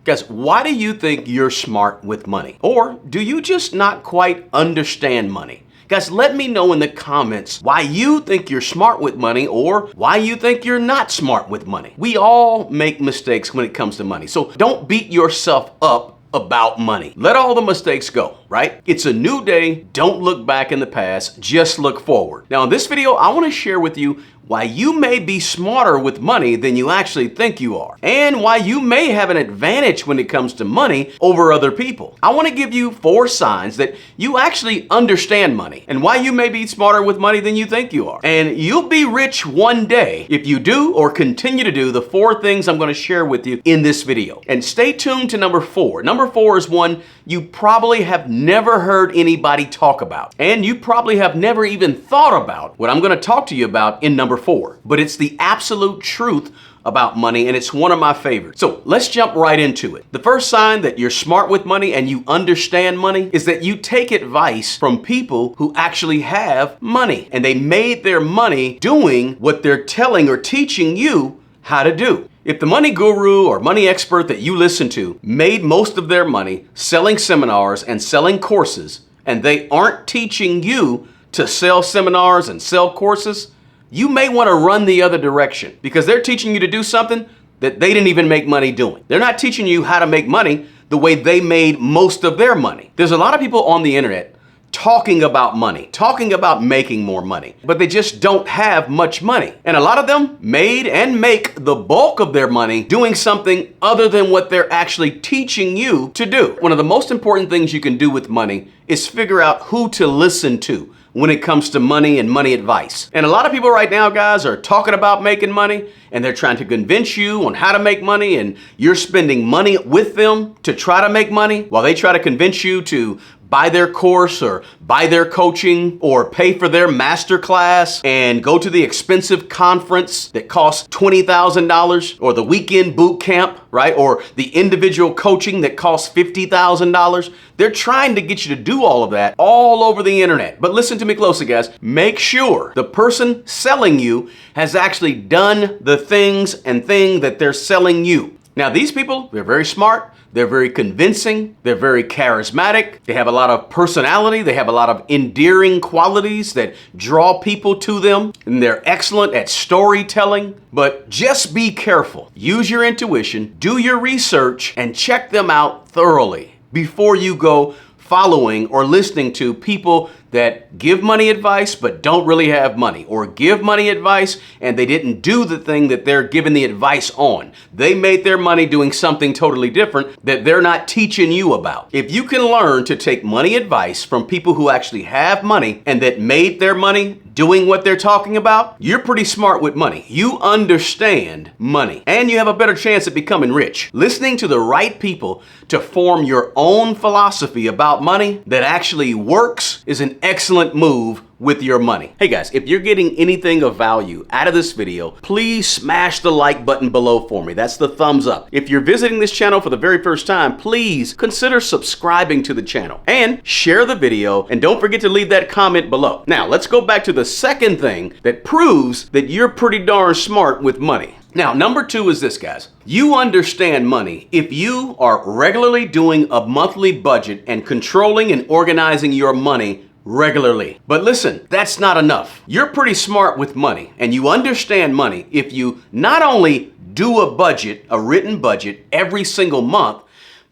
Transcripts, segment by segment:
Guys, why do you think you're smart with money? Or do you just not quite understand money? Guys, let me know in the comments why you think you're smart with money or why you think you're not smart with money. We all make mistakes when it comes to money, so don't beat yourself up about money. Let all the mistakes go, right? It's a new day. Don't look back in the past, just look forward. Now in this video, I want to share with you why you may be smarter with money than you actually think you are, and why you may have an advantage when it comes to money over other people. I want to give you 4 signs that you actually understand money and why you may be smarter with money than you think you are. And you'll be rich one day if you do or continue to do the 4 things I'm going to share with you in this video. And stay tuned to number 4. Number 4 is one you probably have never heard anybody talk about, and you probably have never even thought about what I'm going to talk to you about in number 4. But it's the absolute truth about money, and it's one of my favorites. So let's jump right into it. The first sign that you're smart with money and you understand money is that you take advice from people who actually have money, and they made their money doing what they're telling or teaching you how to do. If the money guru or money expert that you listen to made most of their money selling seminars and selling courses, and they aren't teaching you to sell seminars and sell courses, you may want to run the other direction, because they're teaching you to do something that they didn't even make money doing. They're not teaching you how to make money the way they made most of their money. There's a lot of people on the internet talking about money, talking about making more money, but they just don't have much money. And a lot of them made and make the bulk of their money doing something other than what they're actually teaching you to do. One of the most important things you can do with money is figure out who to listen to when it comes to money and money advice. And a lot of people right now, guys, are talking about making money, and they're trying to convince you on how to make money, and you're spending money with them to try to make money while they try to convince you to buy their course or buy their coaching or pay for their master class and go to the expensive conference that costs $20,000, or the weekend boot camp, right? Or the individual coaching that costs $50,000. They're trying to get you to do all of that all over the internet. But listen to me closely, guys. Make sure the person selling you has actually done the thing that they're selling you. Now, these people, they're very smart. They're very convincing. They're very charismatic. They have a lot of personality. They have a lot of endearing qualities that draw people to them. And they're excellent at storytelling. But just be careful. Use your intuition, do your research, and check them out thoroughly before you go following or listening to people that give money advice but don't really have money, or give money advice and they didn't do the thing that they're giving the advice on. They made their money doing something totally different that they're not teaching you about. If you can learn to take money advice from people who actually have money and that made their money doing what they're talking about, you're pretty smart with money. You understand money, and you have a better chance at becoming rich. Listening to the right people to form your own philosophy about money that actually works is an excellent move with your money. Hey guys, if you're getting anything of value out of this video, please smash the like button below for me. That's the thumbs up. If you're visiting this channel for the very first time, please consider subscribing to the channel and share the video, and don't forget to leave that comment below. Now, let's go back to the second thing that proves that you're pretty darn smart with money. Now, number 2 is this, guys. You understand money if you are regularly doing a monthly budget and controlling and organizing your money regularly. But listen, that's not enough. You're pretty smart with money, and you understand money if you not only do a budget, a written budget every single month,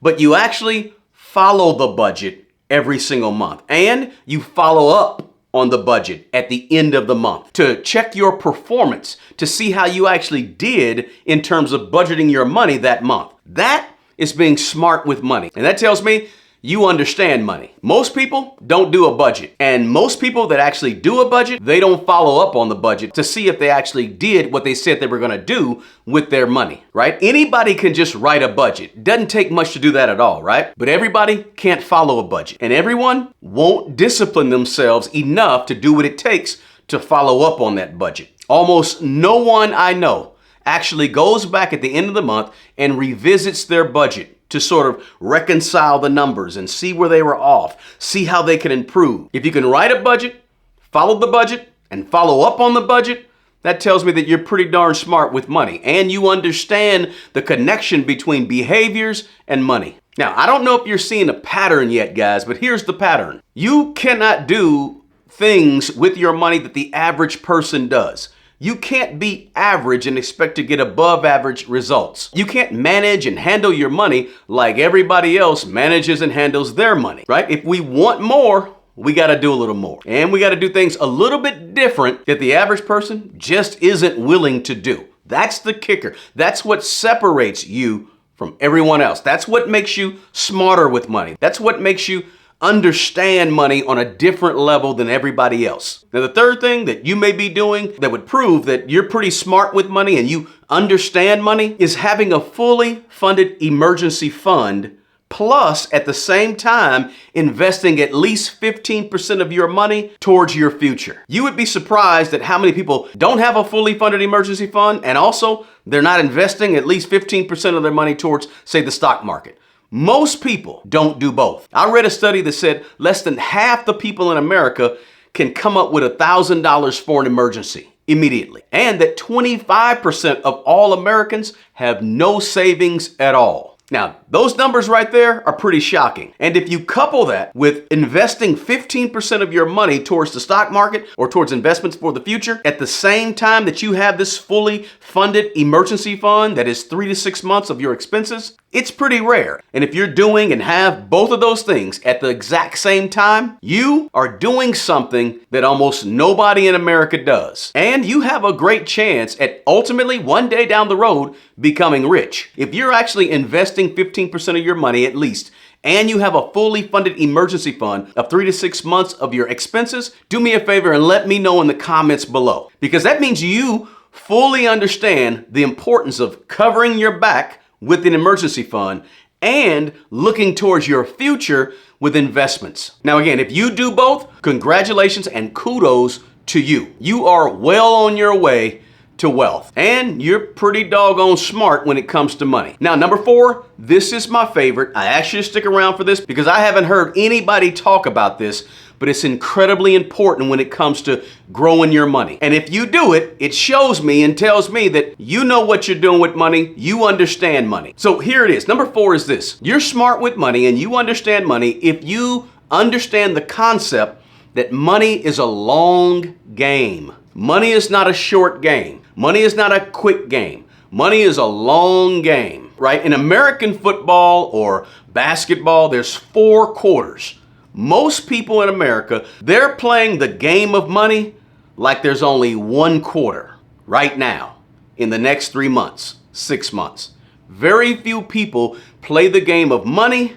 but you actually follow the budget every single month, and you follow up on the budget at the end of the month to check your performance, to see how you actually did in terms of budgeting your money that month. That is being smart with money, and that tells me you understand money. Most people don't do a budget, and most people that actually do a budget, they don't follow up on the budget to see if they actually did what they said they were going to do with their money, right? Anybody can just write a budget. Doesn't take much to do that at all, right? But everybody can't follow a budget, and everyone won't discipline themselves enough to do what it takes to follow up on that budget. Almost no one I know actually goes back at the end of the month and revisits their budget to sort of reconcile the numbers and see where they were off, see how they can improve. If you can write a budget, follow the budget, and follow up on the budget, That tells me that you're pretty darn smart with money and you understand the connection between behaviors and money. Now, I don't know if you're seeing a pattern yet, guys, but here's the pattern. You cannot do things with your money that the average person does. You can't be average and expect to get above average results. You can't manage and handle your money like everybody else manages and handles their money, right? If we want more, we got to do a little more. And we got to do things a little bit different that the average person just isn't willing to do. That's the kicker. That's what separates you from everyone else. That's what makes you smarter with money. That's what makes you understand money on a different level than everybody else. Now, the third thing that you may be doing that would prove that you're pretty smart with money and you understand money is having a fully funded emergency fund, plus at the same time investing at least 15% of your money towards your future. You would be surprised at how many people don't have a fully funded emergency fund and also they're not investing at least 15% of their money towards, say, the stock market. Most people don't do both. I read a study that said less than half the people in America can come up with $1,000 for an emergency immediately, and that 25% of all Americans have no savings at all. Now, those numbers right there are pretty shocking. And if you couple that with investing 15% of your money towards the stock market or towards investments for the future, at the same time that you have this fully funded emergency fund that is 3 to 6 months of your expenses, it's pretty rare. And if you're doing and have both of those things at the exact same time, you are doing something that almost nobody in America does. And you have a great chance at ultimately one day down the road becoming rich. If you're actually investing 15% of your money at least, and you have a fully funded emergency fund of 3 to 6 months of your expenses, do me a favor and let me know in the comments below. Because that means you fully understand the importance of covering your back with an emergency fund and looking towards your future with investments. Now again, if you do both, congratulations and kudos to you. You are well on your way to wealth, and you're pretty doggone smart when it comes to money. Now, number 4, this is my favorite. I asked you to stick around for this because I haven't heard anybody talk about this, but it's incredibly important when it comes to growing your money. And if you do it, it shows me and tells me that you know what you're doing with money. You understand money. So here it is. Number 4 is this. You're smart with money and you understand money if you understand the concept that money is a long game. Money is not a short game. Money is not a quick game. Money is a long game, right? In American football or basketball, there's 4 quarters. Most people in America, they're playing the game of money like there's only 1 quarter right now in the next 3 months, 6 months. Very few people play the game of money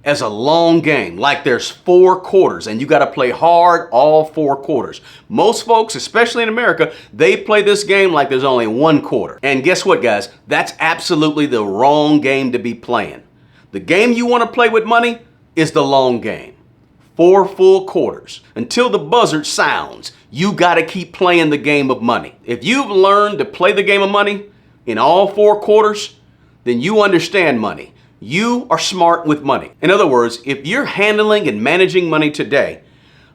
as a long game, like there's 4 quarters and you got to play hard all 4 quarters. Most folks, especially in America, they play this game like there's only 1 quarter. And guess what, guys? That's absolutely the wrong game to be playing. The game you want to play with money is the long game. 4 full quarters. Until the buzzer sounds, you got to keep playing the game of money. If you've learned to play the game of money in all 4 quarters, then you understand money. You are smart with money. In other words, if you're handling and managing money today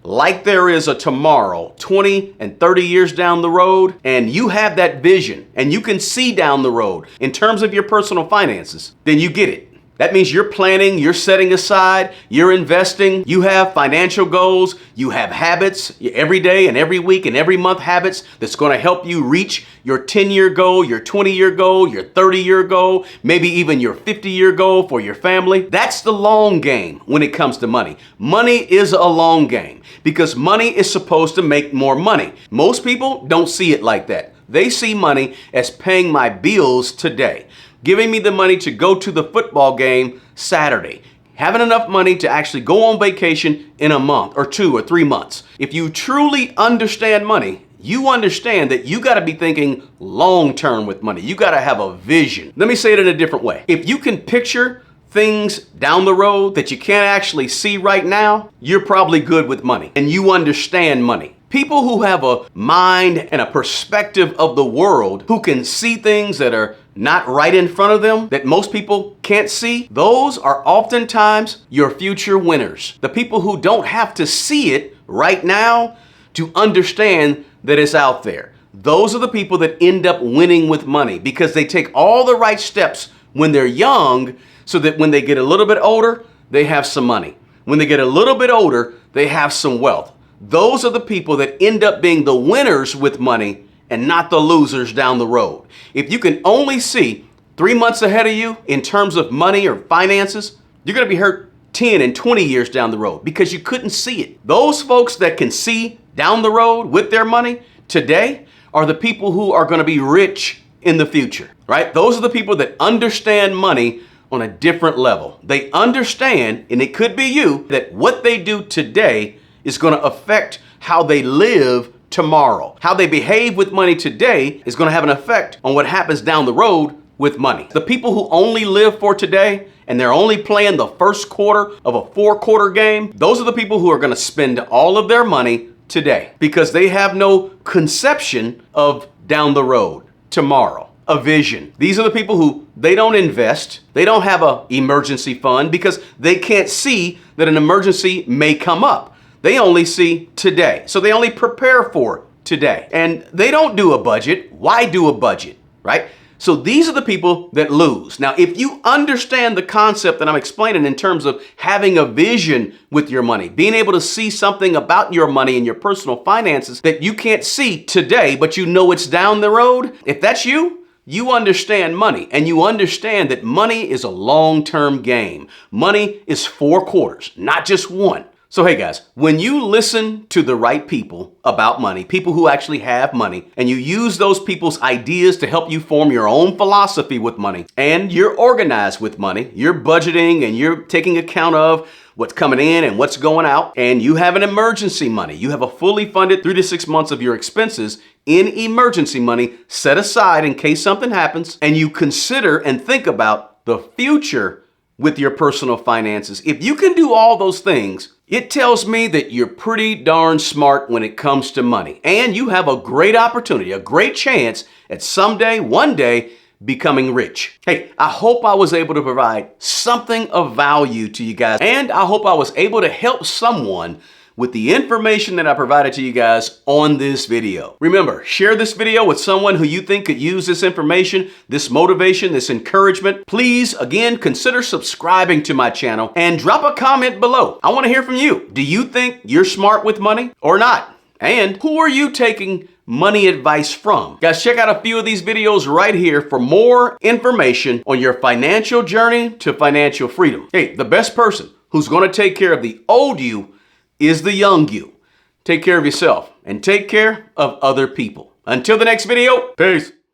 like there is a tomorrow, 20 and 30 years down the road, and you have that vision and you can see down the road in terms of your personal finances, then you get it. That means you're planning, you're setting aside, you're investing, you have financial goals, you have habits, every day and every week and every month habits that's going to help you reach your 10-year goal, your 20-year goal, your 30-year goal, maybe even your 50-year goal for your family. That's the long game when it comes to money. Money is a long game because money is supposed to make more money. Most people don't see it like that. They see money as paying my bills today, giving me the money to go to the football game Saturday, having enough money to actually go on vacation in a month or 2 or 3 months. If you truly understand money, you understand that you got to be thinking long term with money. You got to have a vision. Let me say it in a different way. If you can picture things down the road that you can't actually see right now, you're probably good with money and you understand money. People who have a mind and a perspective of the world, who can see things that are not right in front of them, that most people can't see, those are oftentimes your future winners. The people who don't have to see it right now to understand that it's out there. those are the people that end up winning with money because they take all the right steps when they're young so that when they get a little bit older, they have some money. When they get a little bit older, they have some wealth. Those are the people that end up being the winners with money and not the losers down the road. If you can only see 3 months ahead of you in terms of money or finances, you're going to be hurt 10 and 20 years down the road because you couldn't see it. Those folks that can see down the road with their money today are the people who are going to be rich in the future, right? Those are the people that understand money on a different level. They understand, and it could be you, that what they do today is going to affect how they live tomorrow. How they behave with money today is going to have an effect on what happens down the road with money. The people who only live for today and they're only playing the first quarter of a 4-quarter game, those are the people who are going to spend all of their money today because they have no conception of down the road, tomorrow, a vision. These are the people who they don't invest. They don't have an emergency fund because they can't see that an emergency may come up. They only see today. So they only prepare for today. And they don't do a budget. Why do a budget, right? So these are the people that lose. Now, if you understand the concept that I'm explaining in terms of having a vision with your money, being able to see something about your money and your personal finances that you can't see today, but you know it's down the road, if that's you, you understand money and you understand that money is a long-term game. Money is 4 quarters, not just one. So hey guys, when you listen to the right people about money, people who actually have money, and you use those people's ideas to help you form your own philosophy with money, and you're organized with money, you're budgeting and you're taking account of what's coming in and what's going out, and you have an emergency money, you have a fully funded 3 to 6 months of your expenses in emergency money set aside in case something happens, and you consider and think about the future with your personal finances. If you can do all those things, it tells me that you're pretty darn smart when it comes to money. And you have a great opportunity, a great chance at someday, one day, becoming rich. Hey, I hope I was able to provide something of value to you guys. And I hope I was able to help someone with the information that I provided to you guys on this video. Remember, share this video with someone who you think could use this information, this motivation, this encouragement. Please, again, consider subscribing to my channel and drop a comment below. I want to hear from you. Do you think you're smart with money or not? And who are you taking money advice from? Guys, check out a few of these videos right here for more information on your financial journey to financial freedom. Hey, the best person who's going to take care of the old you is the young you. Take care of yourself and take care of other people. Until the next video, peace.